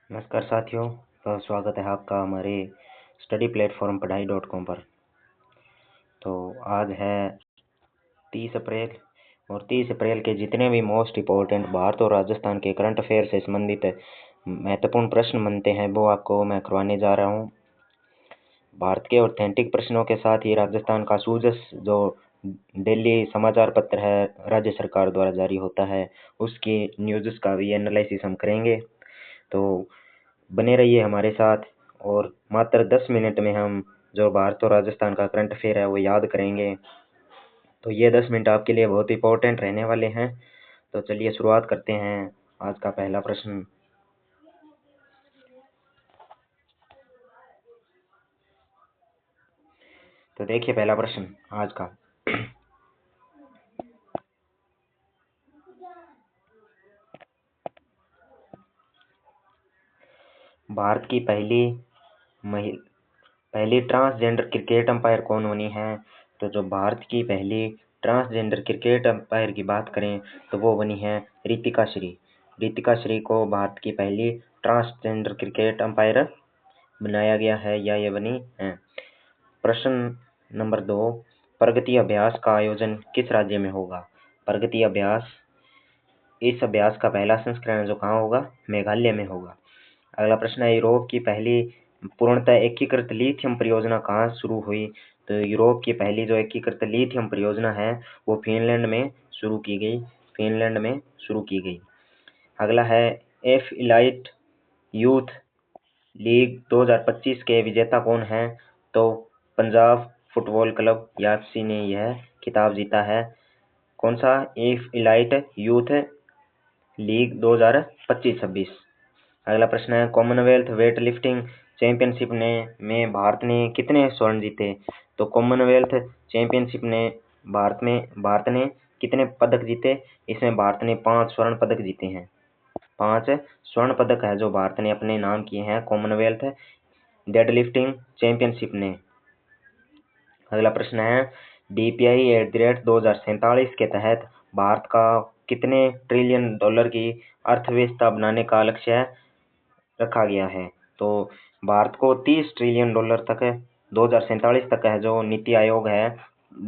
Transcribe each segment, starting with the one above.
नमस्कार साथियों, स्वागत है आपका हमारे स्टडी प्लेटफॉर्म पढ़ाई.com पर। तो आज है 30 अप्रैल और 30 अप्रैल के जितने भी मोस्ट इम्पोर्टेंट भारत और राजस्थान के करंट अफेयर से संबंधित महत्वपूर्ण प्रश्न बनते हैं वो आपको मैं करवाने जा रहा हूं। भारत के ऑथेंटिक प्रश्नों के साथ ही राजस्थान का सूजस जो डेली समाचार पत्र है राज्य सरकार द्वारा जारी होता है उसकी न्यूज़ का भी एनालिसिस हम करेंगे। तो बने रहिए हमारे साथ और मात्र 10 मिनट में हम जो भारत और राजस्थान का करंट अफेयर है वो याद करेंगे। तो ये 10 मिनट आपके लिए बहुत इंपॉर्टेंट रहने वाले हैं। तो चलिए शुरुआत करते हैं। आज का पहला प्रश्न, तो देखिए पहला प्रश्न आज का। भारत की पहली ट्रांसजेंडर क्रिकेट अंपायर कौन बनी है? तो जो भारत की पहली ट्रांसजेंडर क्रिकेट अंपायर की बात करें तो वो बनी है रितिका श्री। रितिका श्री को भारत की पहली ट्रांसजेंडर क्रिकेट अंपायर बनाया गया है या ये बनी है। प्रश्न नंबर 2, प्रगति अभ्यास का आयोजन किस राज्य में होगा? प्रगति अभ्यास, इस अभ्यास का पहला संस्करण जो कहाँ होगा? मेघालय में होगा। अगला प्रश्न है, यूरोप की पहली पूर्णतः एकीकृत लिथियम परियोजना कहाँ शुरू हुई? तो यूरोप की पहली जो एकीकृत लिथियम परियोजना है वो फिनलैंड में शुरू की गई। अगला है, एफ इलाइट यूथ लीग 2025 के विजेता कौन है? तो पंजाब फुटबॉल क्लब याफसी ने यह खिताब जीता है। कौन सा? F elite youth league 2025-26। अगला प्रश्न है, कॉमनवेल्थ वेट लिफ्टिंग चैंपियनशिप में भारत ने कितने स्वर्ण जीते? तो कॉमनवेल्थ चैंपियनशिप ने भारत ने कितने पदक जीते? इसमें भारत ने 5 स्वर्ण पदक जीते हैं। 5 स्वर्ण पदक है जो भारत ने अपने नाम किए हैं कॉमनवेल्थ डेड लिफ्टिंग चैंपियनशिप ने। अगला प्रश्न है, DPI@2047 के तहत भारत का कितने ट्रिलियन डॉलर की अर्थव्यवस्था बनाने का लक्ष्य रखा गया है? तो भारत को 30 ट्रिलियन डॉलर तक 2047 तक है जो नीति आयोग है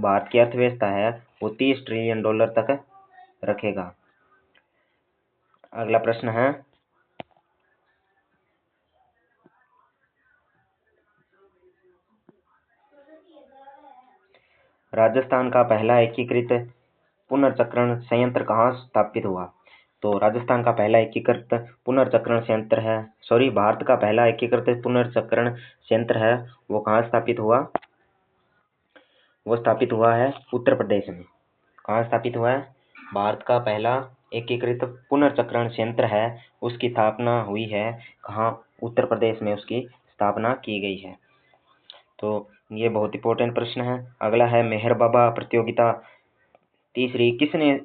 भारत की अर्थव्यवस्था है वो 30 ट्रिलियन डॉलर तक रखेगा। अगला प्रश्न है, राजस्थान का पहला एकीकृत पुनर्चक्रण संयंत्र कहाँ स्थापित हुआ? तो राजस्थान का पहला एकीकृत पुनर्चक्रण संयंत्र है, भारत का पहला एकीकृत पुनर्चक्रण संयंत्र है वो कहाँ स्थापित हुआ? वो स्थापित हुआ है उत्तर प्रदेश में। कहाँ स्थापित हुआ है? भारत का पहला एकीकृत पुनर्चक्रण संयंत्र है उसकी स्थापना हुई है कहाँ? उत्तर प्रदेश में उसकी स्थापना की गई है। तो ये बहुत इंपॉर्टेंट प्रश्न है। अगला है, मेहर बाबा प्रतियोगिता तीसरी किसने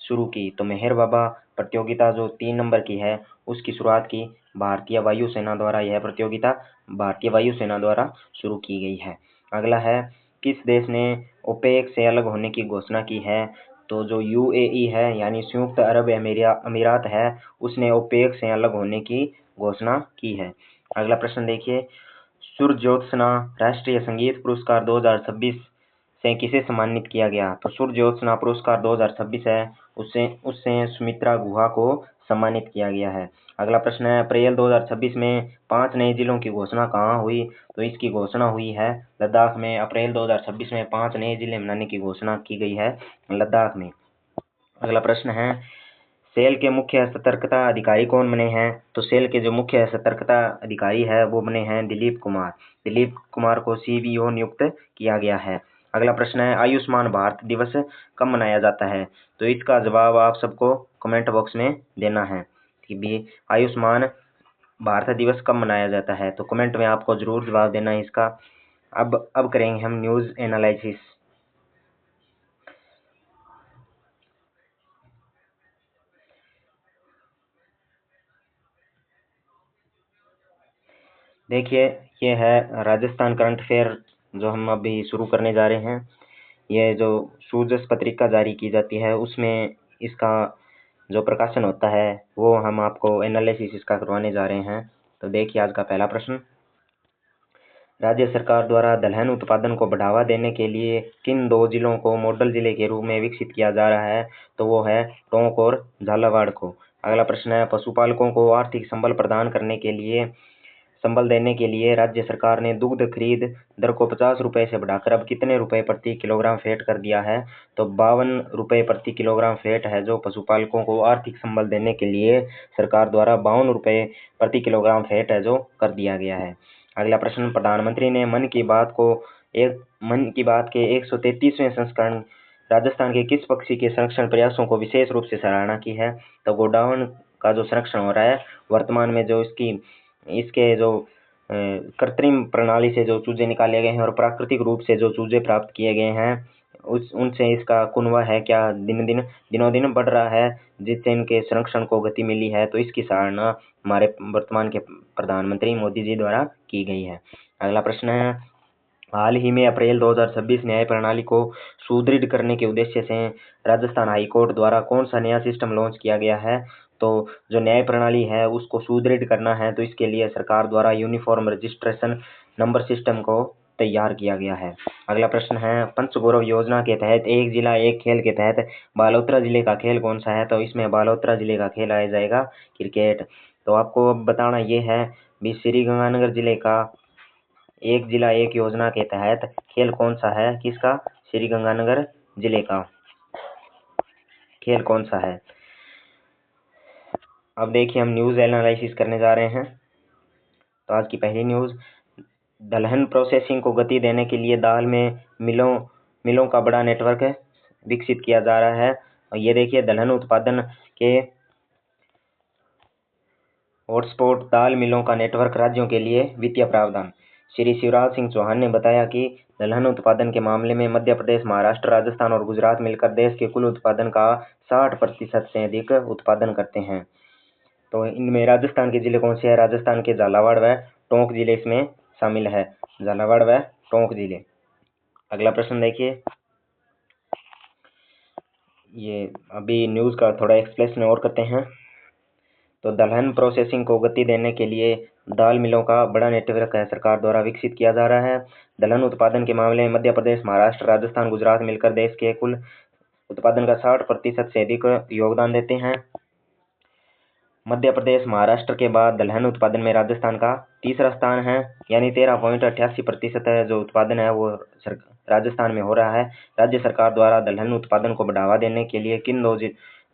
शुरू की? तो मेहर बाबा प्रतियोगिता जो 3 नंबर की है उसकी शुरुआत की भारतीय वायुसेना द्वारा। यह प्रतियोगिता भारतीय वायुसेना द्वारा शुरू की गई है। अगला है, किस देश ने ओपेक से अलग होने की घोषणा की है? तो जो UAE है यानी संयुक्त अरब अमीरात है उसने ओपेक से अलग होने की घोषणा की है। अगला प्रश्न देखिए, सुरज्योत्सना राष्ट्रीय संगीत पुरस्कार 2026 से किसे सम्मानित किया गया? तो सुरज्योत्सना पुरस्कार 2026 है उससे सुमित्रा गुहा को सम्मानित किया गया है। अगला प्रश्न है, अप्रैल 2026 में 5 नए जिलों की घोषणा कहाँ हुई? तो इसकी घोषणा हुई है लद्दाख में। अप्रैल 2026 में 5 नए जिले बनाने की घोषणा की गई है लद्दाख में। अगला प्रश्न है, सेल के मुख्य सतर्कता अधिकारी कौन बने हैं? तो सेल के जो मुख्य सतर्कता अधिकारी है वो बने हैं दिलीप कुमार। दिलीप कुमार को CBO नियुक्त किया गया है। अगला प्रश्न है, आयुष्मान भारत दिवस कब मनाया जाता है? तो इसका जवाब आप सबको कमेंट बॉक्स में देना है कि भी आयुष्मान भारत दिवस कब मनाया जाता है। तो कमेंट में आपको जरूर जवाब देना है इसका। अब करेंगे हम न्यूज़ एनालिसिस। देखिए ये है राजस्थान करंट अफेयर जो हम अभी शुरू करने जा रहे हैं। ये जो सूजस पत्रिका जारी की जाती है उसमें इसका जो प्रकाशन होता है वो हम आपको एनालिसिस इसका करवाने जा रहे हैं। तो देखिए आज का पहला प्रश्न, राज्य सरकार द्वारा दलहन उत्पादन को बढ़ावा देने के लिए किन 2 जिलों को मॉडल जिले के रूप में विकसित किया जा रहा है? तो वो है टोंक और झालावाड़ को। अगला प्रश्न है, पशुपालकों को आर्थिक संबल देने के लिए राज्य सरकार ने दुग्ध खरीद दर को 50 रुपये से बढ़ाकर अब कितने रुपये प्रति किलोग्राम फैट कर दिया है? तो 52 रुपये प्रति किलोग्राम फैट है जो पशुपालकों को आर्थिक संबल देने के लिए सरकार द्वारा 52 रुपये प्रति किलोग्राम फैट है जो कर दिया गया है। अगला प्रश्न, प्रधानमंत्री ने मन की बात के 133वें संस्करण राजस्थान के किस पक्षी के संरक्षण प्रयासों को विशेष रूप से सराहना की है? तो गोडावण का जो संरक्षण हो रहा है, वर्तमान में जो इसके जो कृत्रिम प्रणाली से जो चूजे निकाले गए हैं और प्राकृतिक रूप से जो चूजे प्राप्त किए गए हैं उनसे इसका कुनवा है क्या दिनों दिन बढ़ रहा है, जिससे इनके संरक्षण को गति मिली है। तो इसकी सराहना हमारे वर्तमान के प्रधानमंत्री मोदी जी द्वारा की गई है। अगला प्रश्न है, हाल ही में अप्रैल 2026 न्याय प्रणाली को सुदृढ़ करने के उद्देश्य से राजस्थान हाई कोर्ट द्वारा कौन सा नया सिस्टम लॉन्च किया गया है? तो जो न्याय प्रणाली है उसको सुदृढ़ करना है, तो इसके लिए सरकार द्वारा यूनिफॉर्म रजिस्ट्रेशन नंबर सिस्टम को तैयार किया गया है। अगला प्रश्न है, पंचगौरव योजना के तहत एक जिला एक खेल के तहत बालोतरा जिले का खेल कौन सा है? तो इसमें बालोतरा जिले का खेल आया जाएगा क्रिकेट। तो आपको अब बताना ये है भी श्री गंगानगर जिले का एक जिला एक योजना के तहत खेल कौन सा है, किसका? श्री गंगानगर जिले का खेल कौन सा है। अब देखिए हम न्यूज़ एनालिसिस करने जा रहे हैं। तो आज की पहली न्यूज़, दलहन प्रोसेसिंग को गति देने के लिए दाल में मिलों का बड़ा नेटवर्क विकसित किया जा रहा है। और ये देखिए दलहन उत्पादन के हॉटस्पॉट दाल मिलों का नेटवर्क राज्यों के लिए वित्तीय प्रावधान। श्री शिवराज सिंह चौहान ने बताया कि दलहन उत्पादन के मामले में मध्य प्रदेश, महाराष्ट्र, राजस्थान और गुजरात मिलकर देश के कुल उत्पादन का 60% से अधिक उत्पादन करते हैं। तो इनमें राजस्थान के जिले कौन से हैं? राजस्थान के झालावाड़ व टोंक जिले इसमें शामिल है, झालावाड़ व टोंक जिले। अगला प्रश्न देखिए, ये अभी न्यूज़ का थोड़ा एक्सप्लेनेशन और करते हैं। तो दलहन प्रोसेसिंग को गति देने के लिए दाल मिलों का बड़ा नेटवर्क है सरकार द्वारा विकसित किया जा रहा है। दलहन उत्पादन के मामले में मध्य प्रदेश, महाराष्ट्र, राजस्थान, गुजरात मिलकर देश के कुल उत्पादन का 60% से अधिक योगदान देते हैं। मध्य प्रदेश, महाराष्ट्र के बाद दलहन उत्पादन में राजस्थान का तीसरा स्थान है, यानी 13.88% है जो उत्पादन है वो राजस्थान में हो रहा है। राज्य सरकार द्वारा दलहन उत्पादन को बढ़ावा देने के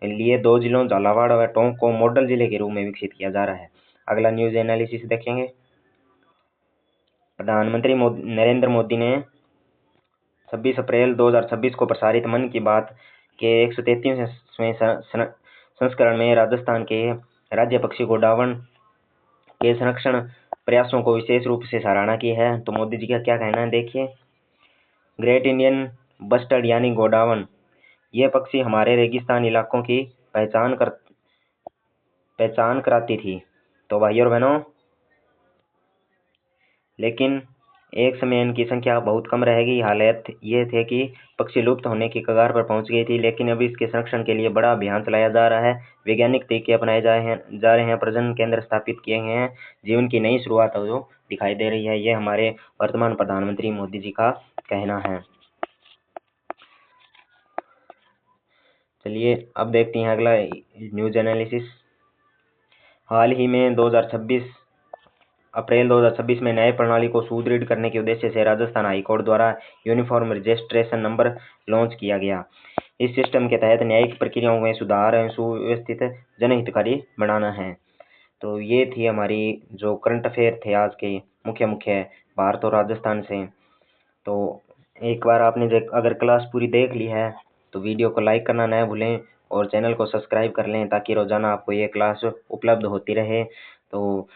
लिए दो जिलों झालावाड़ व टोंक को मॉडल जिले के रूप में विकसित किया जा रहा है। अगला न्यूज एनालिसिस देखेंगे। प्रधानमंत्री नरेंद्र मोदी ने 26 अप्रैल 2026 को प्रसारित मन की बात के 133वें संस्करण में राजस्थान के राज्य पक्षी गोडावण के संरक्षण प्रयासों को विशेष रूप से सराहना की है। तो मोदी जी का क्या कहना है देखिए। ग्रेट इंडियन बस्टर्ड यानी गोडावण, ये पक्षी हमारे रेगिस्तान इलाकों की पहचान कराती थी। तो भाई और बहनों, लेकिन एक समय इनकी संख्या बहुत कम रहेगी। हालत ये थे कि पक्षी लुप्त होने की कगार पर पहुंच गई थी, लेकिन अभी इसके संरक्षण के लिए बड़ा अभियान चलाया जा रहा है। वैज्ञानिक तरीके अपनाए जा रहे हैं, प्रजनन केंद्र स्थापित किए गए हैं। जीवन की नई शुरुआत जो दिखाई दे रही है, ये हमारे वर्तमान प्रधानमंत्री मोदी जी का कहना है। चलिए अब देखते हैं अगला न्यूज एनालिसिस। हाल ही में अप्रैल 2026 में नए प्रणाली को सुदृढ़ करने के उद्देश्य से राजस्थान हाईकोर्ट द्वारा यूनिफॉर्म रजिस्ट्रेशन नंबर लॉन्च किया गया। इस सिस्टम के तहत न्यायिक प्रक्रियाओं में सुधार एवं सुव्यवस्थित जनहितकारी बनाना है। तो ये थी हमारी जो करंट अफेयर थे आज के मुख्य भारत और राजस्थान से। तो एक बार आपने अगर क्लास पूरी देख ली है तो वीडियो को लाइक करना न भूलें और चैनल को सब्सक्राइब कर लें ताकि रोजाना आपको ये क्लास उपलब्ध होती रहे। तो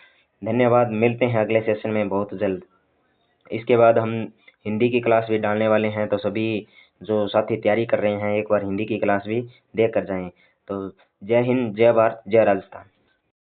धन्यवाद, मिलते हैं अगले सेशन में बहुत जल्द। इसके बाद हम हिंदी की क्लास भी डालने वाले हैं, तो सभी जो साथी तैयारी कर रहे हैं एक बार हिंदी की क्लास भी देख कर जाएं। तो जय हिंद, जय भारत, जय राजस्थान।